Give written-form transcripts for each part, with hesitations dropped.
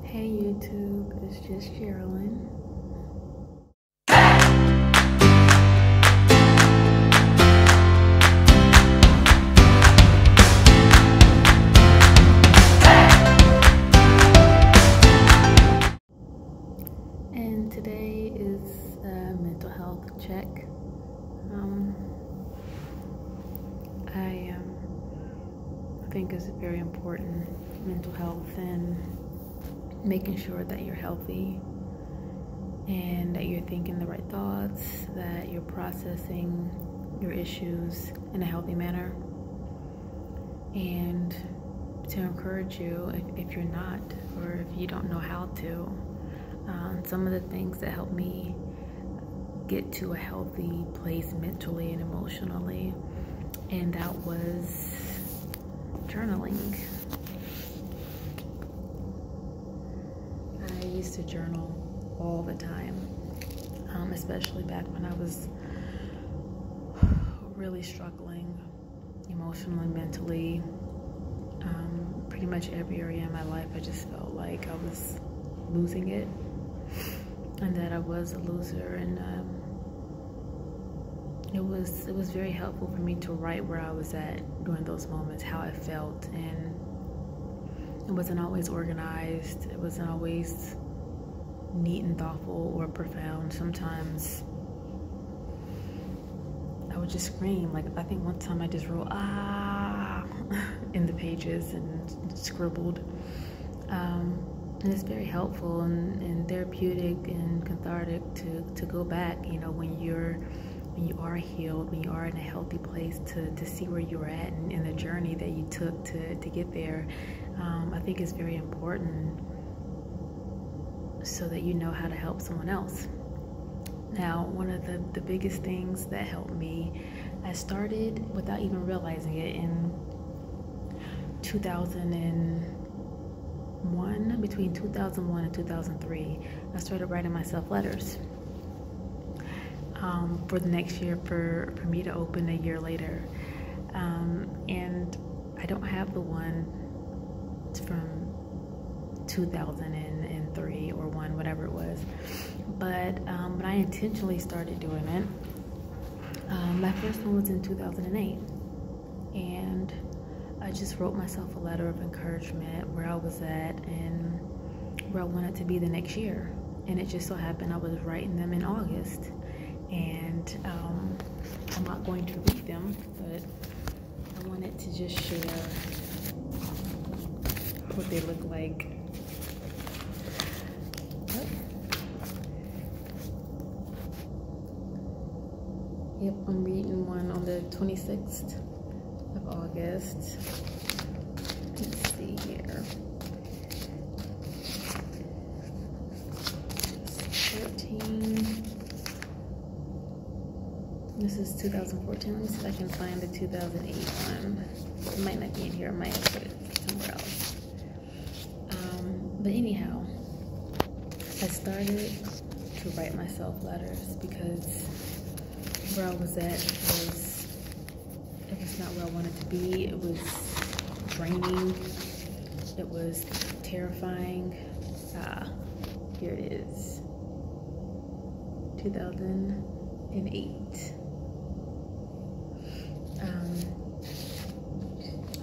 Hey YouTube, it's just Sherilyn. And today is a mental health check. I think it's very important, mental health, and making sure that you're healthy and that you're thinking the right thoughts, that you're processing your issues in a healthy manner. And to encourage you, if you're not, or if you don't know how to, some of the things that help me get to a healthy place mentally and emotionally, and that was journaling. I used to journal all the time, especially back when I was really struggling emotionally, mentally. Pretty much every area in my life, I just felt like I was losing it, and that I was a loser. And it was very helpful for me to write where I was at during those moments, how I felt. And it wasn't always organized, it wasn't always neat and thoughtful or profound. Sometimes I would just scream. Like, I think one time I just wrote in the pages and scribbled. And it's very helpful and therapeutic and cathartic to go back, you know, when you are healed, when you are in a healthy place, to see where you're at and the journey that you took to get there. I think it's very important so that you know how to help someone else. Now, one of the biggest things that helped me, I started without even realizing it in 2001, between 2001 and 2003, I started writing myself letters for the next year, for me to open a year later. And I don't have the one from 2003 or 1, whatever it was, but I intentionally started doing it. My first one was in 2008, and I just wrote myself a letter of encouragement where I was at and where I wanted to be the next year. And it just so happened I was writing them in August, and I'm not going to read them, but I wanted to just share what they look like. Yep, I'm reading one on the 26th of August. Let's see here. 13. This is 2014. Let me see if I can find the 2008 one. It might not be in here. I might have put it somewhere else. But anyhow, I started to write myself letters because where I was at it was not where I wanted to be. It was draining. It was terrifying. Here it is. 2008.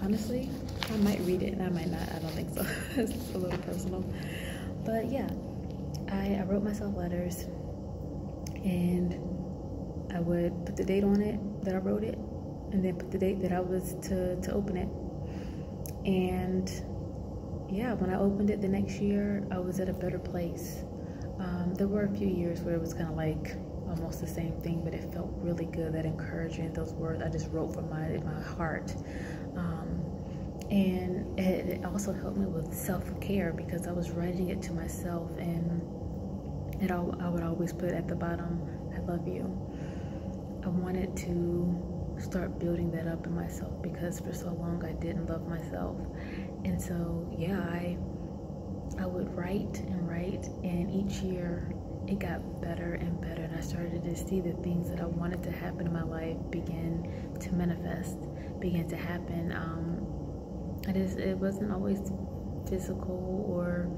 Honestly, I might read it and I might not. I don't think so. It's a little personal. But yeah, I wrote myself letters, and I would put the date on it that I wrote it, and then put the date that I was to open it. And yeah, when I opened it the next year, I was at a better place. There were a few years where it was kind of like almost the same thing, but it felt really good, that encouragement, those words I just wrote from my heart. And it also helped me with self-care, because I was writing it to myself, and I would always put at the bottom, I love you. I wanted to start building that up in myself, because for so long I didn't love myself. And so yeah, I would write and write, and each year it got better and better, and I started to see the things that I wanted to happen in my life begin to manifest, begin to happen. It wasn't always physical or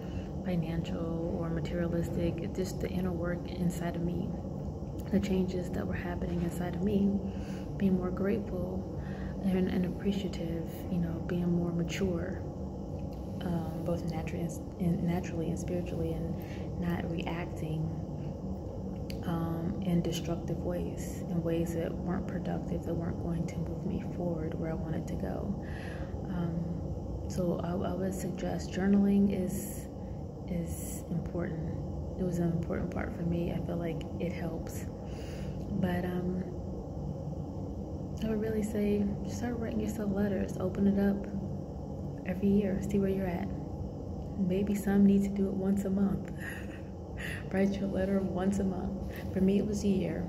financial or materialistic. It's just the inner work inside of me, the changes that were happening inside of me, being more grateful and appreciative, you know, being more mature, both naturally and spiritually, and not reacting in destructive ways, in ways that weren't productive, that weren't going to move me forward where I wanted to go. So I would suggest journaling is important. It was an important part for me. I feel like it helps. But I would really say start writing yourself letters. Open it up every year. See where you're at. Maybe some need to do it once a month. Write your letter once a month. For me, it was a year.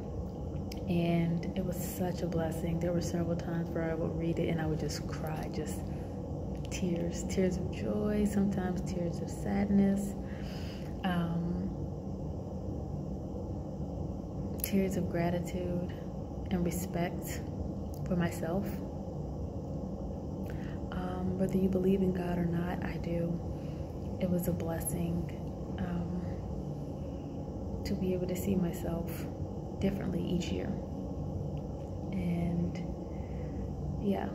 And it was such a blessing. There were several times where I would read it and I would just cry, just tears of joy, sometimes tears of sadness, tears of gratitude and respect for myself. Whether you believe in God or not, I do. It was a blessing to be able to see myself differently each year. And yeah,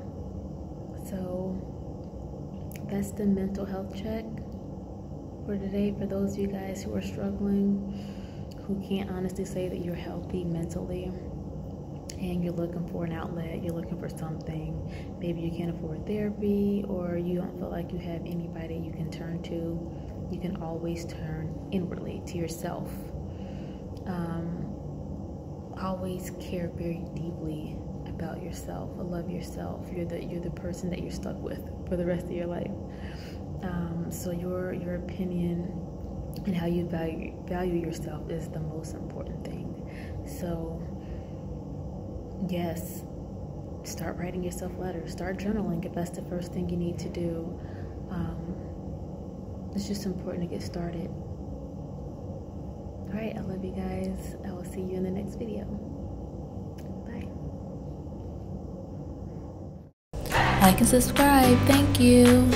so that's the mental health check for today. For those of you guys who are struggling, who can't honestly say that you're healthy mentally, and you're looking for an outlet, you're looking for something, maybe you can't afford therapy, or you don't feel like you have anybody you can turn to, you can always turn inwardly to yourself. Always care very deeply about yourself. Love yourself. You're the person that you're stuck with for the rest of your life. So your opinion and how you value yourself is the most important thing. So yes, start writing yourself letters. Start journaling if that's the first thing you need to do. It's just important to get started. All right, I love you guys. I will see you in the next video. Bye. Like and subscribe. Thank you.